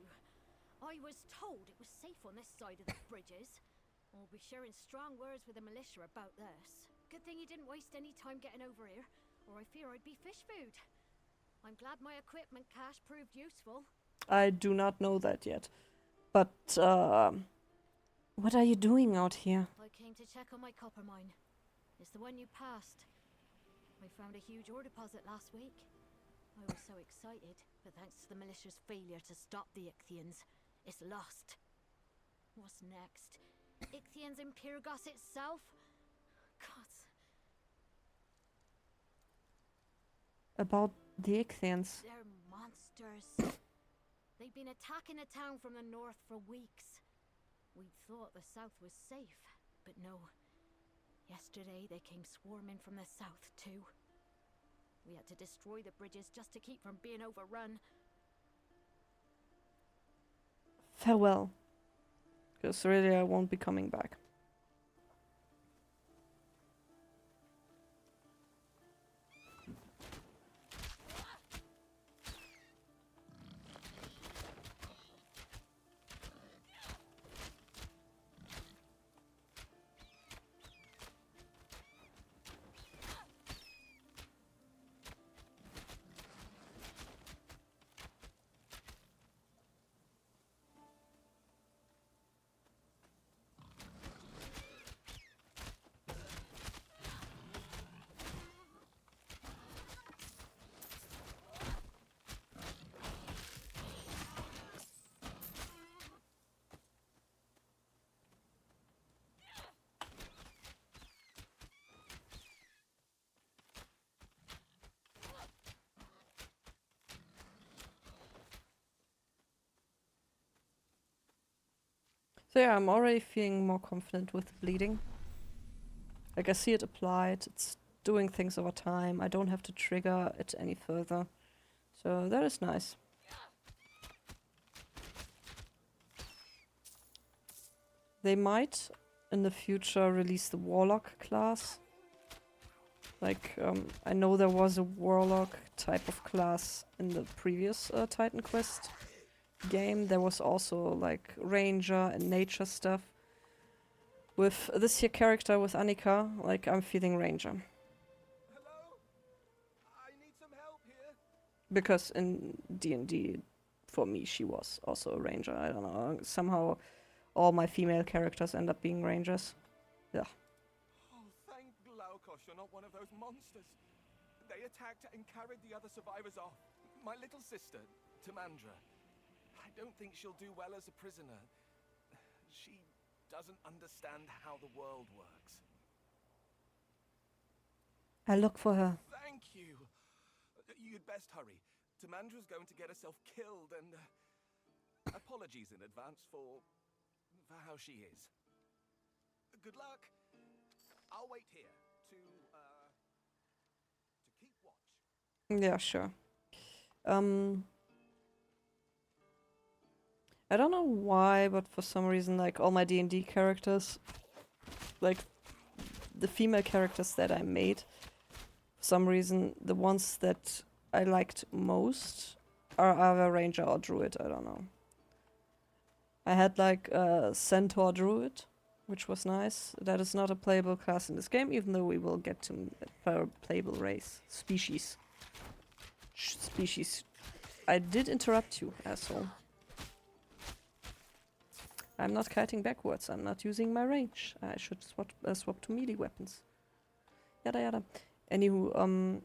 Speaker 6: I was told it was safe on this side of the bridges. I'll be sharing strong words with the militia about this. Good thing you didn't waste any time getting over here, or I fear I'd be fish food. I'm glad my equipment cache proved useful.
Speaker 1: I do not know that yet. But, what are you doing out here?
Speaker 6: I came to check on my copper mine. It's the one you passed. I found a huge ore deposit last week. I was so excited, but thanks to the militia's failure to stop the Ichthians, it's lost. What's next? Ichthians in Pyrgos itself? Gods.
Speaker 1: About the Ichthians.
Speaker 6: They're monsters. They've been attacking a town from the north for weeks. We thought the south was safe, but no. Yesterday they came swarming from the south too. We had to destroy the bridges just to keep from being overrun.
Speaker 1: Farewell. Because really I won't be coming back. So yeah, I'm already feeling more confident with the bleeding. Like I see it applied, it's doing things over time, I don't have to trigger it any further. So that is nice. They might, in the future, release the Warlock class. Like, I know there was a Warlock type of class in the previous Titan Quest game. There was also, like, Ranger and Nature stuff. With this here character, with Annika, like, I'm feeling Ranger.
Speaker 5: Hello? I need some help here.
Speaker 1: Because in D&D, for me, she was also a Ranger. I don't know, somehow all my female characters end up being Rangers. Yeah.
Speaker 5: Oh, thank Glaukos you're not one of those monsters. They attacked and carried the other survivors off. My little sister, Tamandra. I don't think she'll do well as a prisoner. She doesn't understand how the world works.
Speaker 1: I look for her.
Speaker 5: Thank you. You'd best hurry. Tamandra's going to get herself killed and... apologies in advance for how she is. Good luck. I'll wait here to keep watch.
Speaker 1: Yeah, sure. I don't know why, but for some reason, like, all my D&D characters, like, the female characters that I made, for some reason, the ones that I liked most are either Ranger or Druid, I don't know. I had, like, a Centaur Druid, which was nice. That is not a playable class in this game, even though we will get to a playable race. Species. Species. I did interrupt you, asshole. I'm not kiting backwards. I'm not using my range. I should swap to melee weapons. Yada yada. Anywho,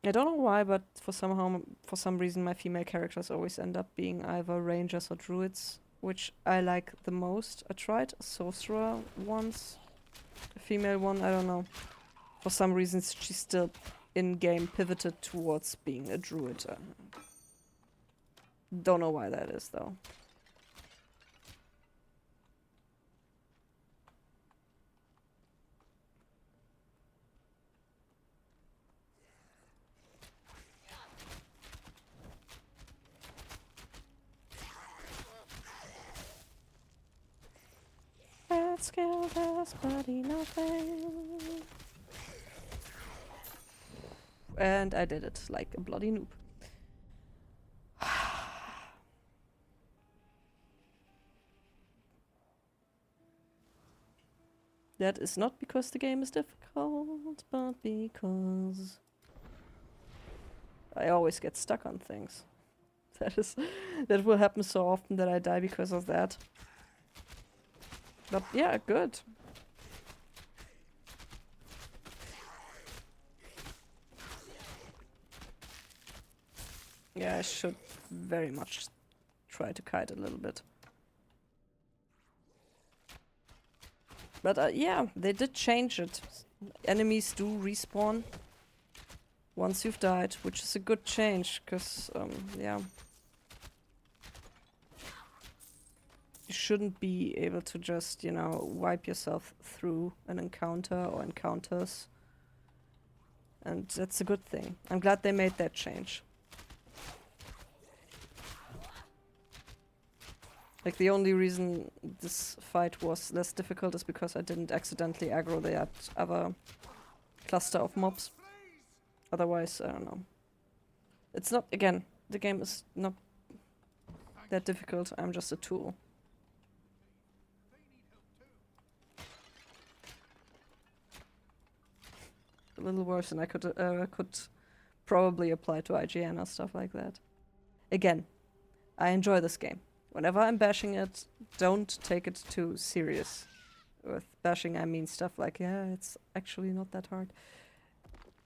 Speaker 1: I don't know why, but for some reason, my female characters always end up being either rangers or druids, which I like the most. I tried a sorcerer once, a female one. I don't know. For some reasons, she's still in-game pivoted towards being a druid. Don't know why that is, though. That skill does bloody nothing. And I did it like a bloody noob. That is not because the game is difficult, but because I always get stuck on things. That will happen so often that I die because of that. But yeah, good. Yeah, I should very much try to kite a little bit. But yeah, they did change it. Enemies do respawn once you've died, which is a good change, because, yeah. You shouldn't be able to just, you know, wipe yourself through an encounter or encounters. And that's a good thing. I'm glad they made that change. Like, the only reason this fight was less difficult is because I didn't accidentally aggro that other cluster of mobs. Otherwise, I don't know. It's not, again, the game is not that difficult. I'm just a tool. A little worse than I could probably apply to IGN or stuff like that. Again, I enjoy this game. Whenever I'm bashing it, don't take it too serious. With bashing, I mean stuff like, yeah, it's actually not that hard.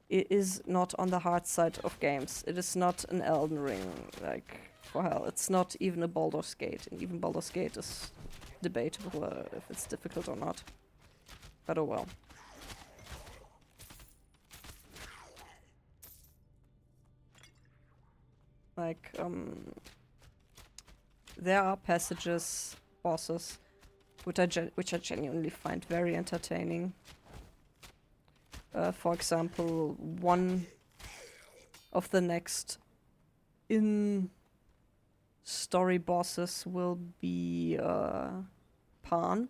Speaker 1: It is not on the hard side of games. It is not an Elden Ring, like, for hell. It's not even a Baldur's Gate. And even Baldur's Gate is debatable if it's difficult or not. But oh well. Like, there are passages, bosses, which I genuinely find very entertaining. For example, one of the next in-story bosses will be Pan.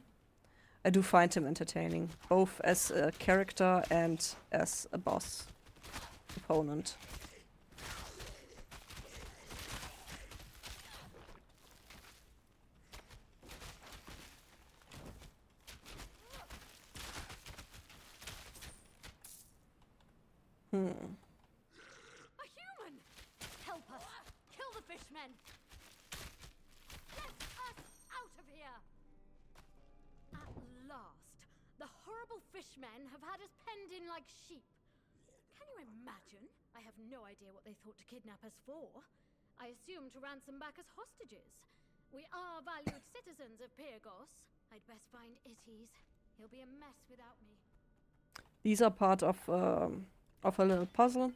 Speaker 1: I do find him entertaining, both as a character and as a boss opponent.
Speaker 6: A human! Help us! Kill the fishmen! Get us out of here! At last, the horrible fishmen have had us penned in like sheep. Can you imagine? I have no idea what they thought to kidnap us for. I assume to ransom back as hostages. We are valued citizens of Pyrgos. I'd best find Itties. He'll be a mess without me.
Speaker 1: These are part of a little puzzle.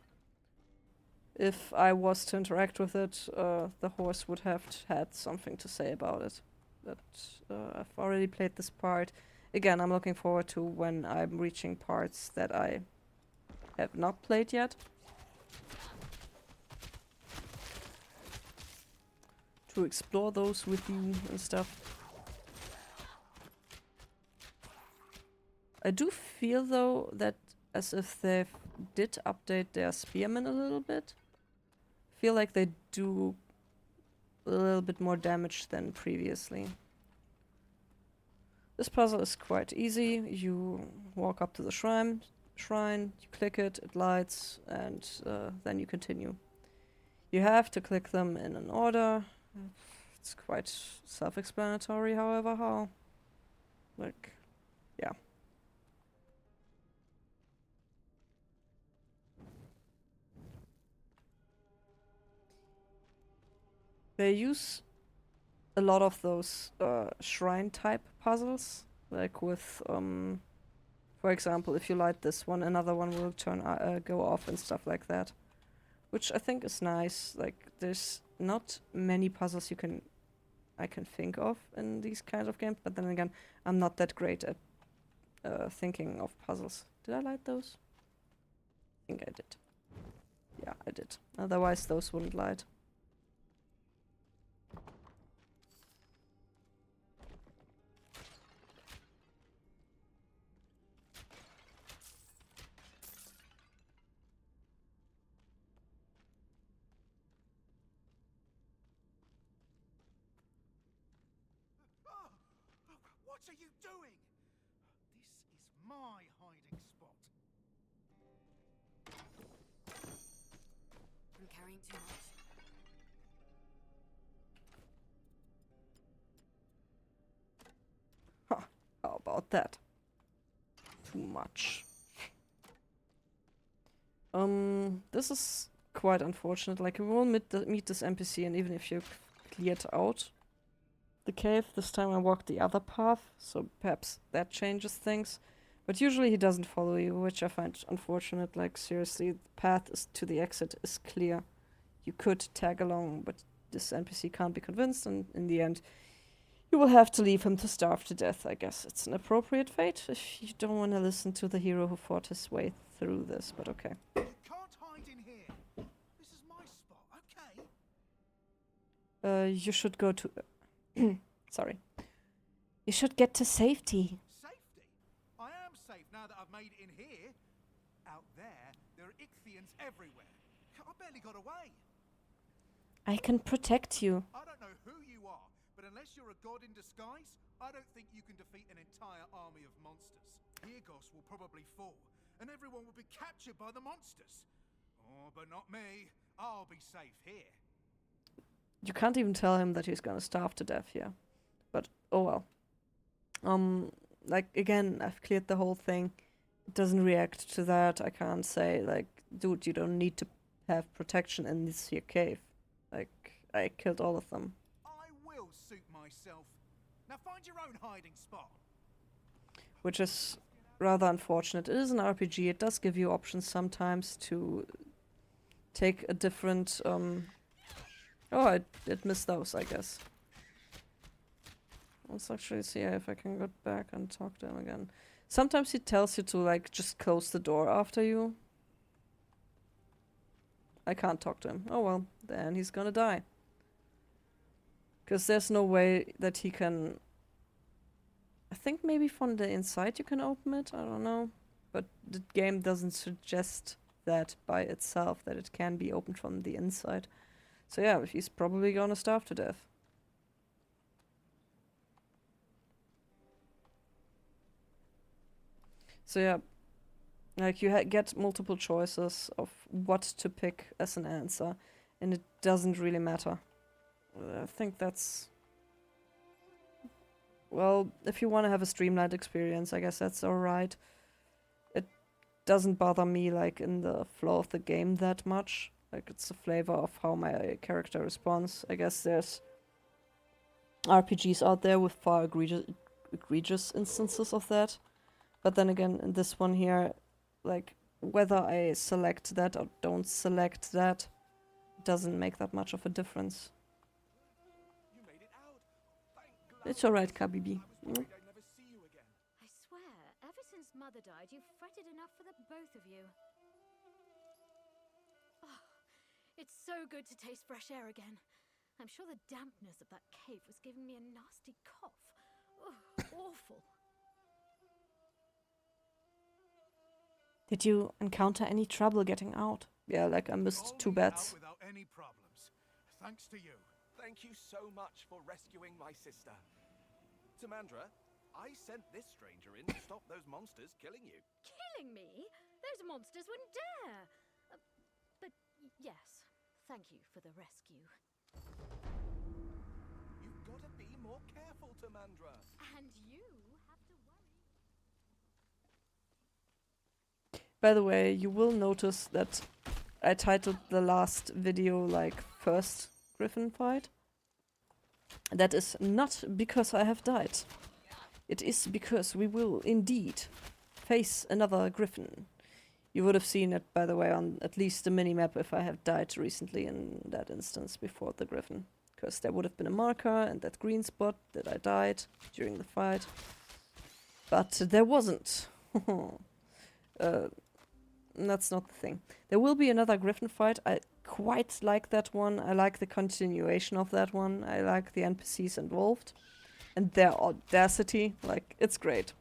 Speaker 1: If I was to interact with it, the horse would have had something to say about it. But I've already played this part. Again, I'm looking forward to when I'm reaching parts that I have not played yet. To explore those with you and stuff. I do feel, though, that as if they did update their spearmen a little bit. Feel like they do a little bit more damage than previously. This puzzle is quite easy. You walk up to the shrine, you click it, it lights, and then you continue. You have to click them in an order. It's quite self-explanatory, however, how, like, yeah. They use a lot of those shrine type puzzles, like with for example, if you light this one, another one will go off and stuff like that, which I think is nice. Like, there's not many puzzles I can think of in these kinds of games, but then again, I'm not that great at thinking of puzzles. Did I light those? I think I did. Yeah, I did. Otherwise, those wouldn't light.
Speaker 8: What are you doing? This is my hiding spot.
Speaker 2: I'm carrying too much.
Speaker 1: How about that? Too much. This is quite unfortunate. Like, we will meet this NPC, and even if you've cleared out the cave, this time I walked the other path, so perhaps that changes things. But usually he doesn't follow you, which I find unfortunate. Like, seriously, the path to the exit is clear. You could tag along, but this NPC can't be convinced, and in the end, you will have to leave him to starve to death. I guess it's an appropriate fate if you don't want to listen to the hero who fought his way through this, but okay.
Speaker 8: You can't hide in here. This is my spot, okay?
Speaker 1: You should go to... Sorry. You should get to safety.
Speaker 8: Safety? I am safe now that I've made it in here. Out there are Ichthians everywhere. I barely got away.
Speaker 1: I can protect you.
Speaker 8: I don't know who you are, but unless you're a god in disguise, I don't think you can defeat an entire army of monsters. Pyrgos will probably fall, and everyone will be captured by the monsters. Oh, but not me. I'll be safe here.
Speaker 1: You can't even tell him that he's gonna starve to death here. But, oh well. Like, again, I've cleared the whole thing. It doesn't react to that. I can't say, like, dude, you don't need to have protection in this here cave. Like, I killed all of them.
Speaker 8: I will suit myself. Now find your own hiding spot.
Speaker 1: Which is rather unfortunate. It is an RPG. It does give you options sometimes to take a different... Oh, I did miss those, I guess. Let's actually see if I can go back and talk to him again. Sometimes he tells you to, like, just close the door after you. I can't talk to him. Oh well, then he's gonna die. Because there's no way that he can... I think maybe from the inside you can open it, I don't know. But the game doesn't suggest that by itself, that it can be opened from the inside. So yeah, he's probably gonna starve to death. So yeah, like, you get multiple choices of what to pick as an answer, and it doesn't really matter. I think that's... Well, if you want to have a streamlined experience, I guess that's alright. It doesn't bother me, like, in the flow of the game that much. Like, it's the flavor of how my character responds. I guess there's RPGs out there with far egregious instances of that. But then again, in this one here, like, whether I select that or don't select that doesn't make that much of a difference.
Speaker 5: You made it out. Thank
Speaker 1: It's alright, Kabibi.
Speaker 5: I was worried I'd never see you again.
Speaker 6: I swear, ever since Mother died, you've fretted enough for the both of you. Oh, it's so good to taste fresh air again. I'm sure the dampness of that cave was giving me a nasty cough. Ugh, awful.
Speaker 1: Did you encounter any trouble getting out? Yeah, like, I missed 2 bets.
Speaker 8: Without any problems. Thanks to you.
Speaker 5: Thank you so much for rescuing my sister. Tamandra, I sent this stranger in to stop those monsters killing you.
Speaker 6: Killing me? Those monsters wouldn't dare. But yes, thank you for the rescue.
Speaker 5: gotta be more careful, Tamandra.
Speaker 6: And you have to worry.
Speaker 1: By the way, you will notice that I titled the last video like first Griffin fight. That is not because I have died. It is because we will indeed face another Griffin. You would have seen it, by the way, on at least the minimap if I have died recently in that instance before the Griffin. Because there would have been a marker and that green spot that I died during the fight. But there wasn't. That's not the thing. There will be another Griffin fight. I quite like that one. I like the continuation of that one. I like the NPCs involved. And their audacity. Like, it's great.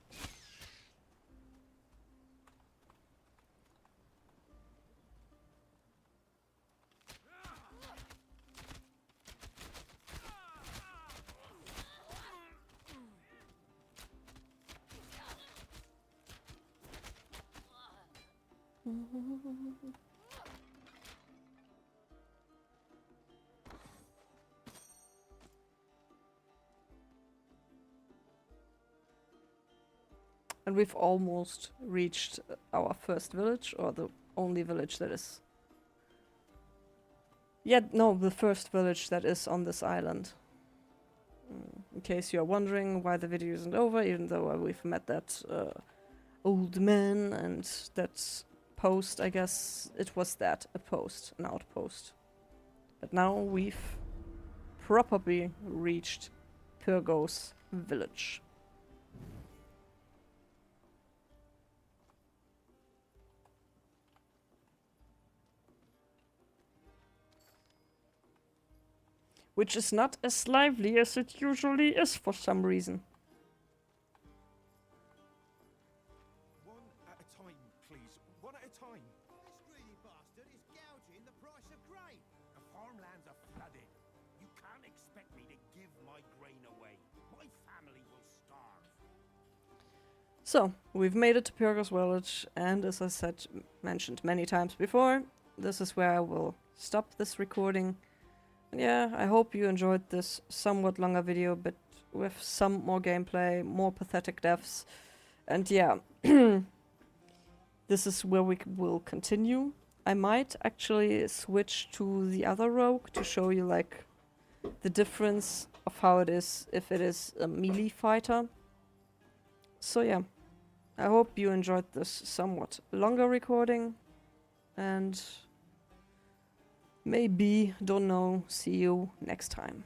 Speaker 1: And we've almost reached our first village, or the only village that is... Yeah, no, the first village that is on this island. In case you're wondering why the video isn't over, even though we've met that old man and that post, I guess it was that, a post, an outpost. But now we've properly reached Pyrgos village. Which is not as lively as it usually is for some reason.
Speaker 8: One at a time, please. One at a time.
Speaker 9: This greedy bastard is gouging the price of grain.
Speaker 7: The farmlands are flooded. You can't expect me to give my grain away. My family will starve.
Speaker 1: So, we've made it to Pyrgos village, and as I mentioned many times before, this is where I will stop this recording. And yeah, I hope you enjoyed this somewhat longer video, but with some more gameplay, more pathetic deaths. And yeah, this is where we will continue. I might actually switch to the other rogue to show you like the difference of how it is if it is a melee fighter. So yeah, I hope you enjoyed this somewhat longer recording, and maybe, don't know, see you next time.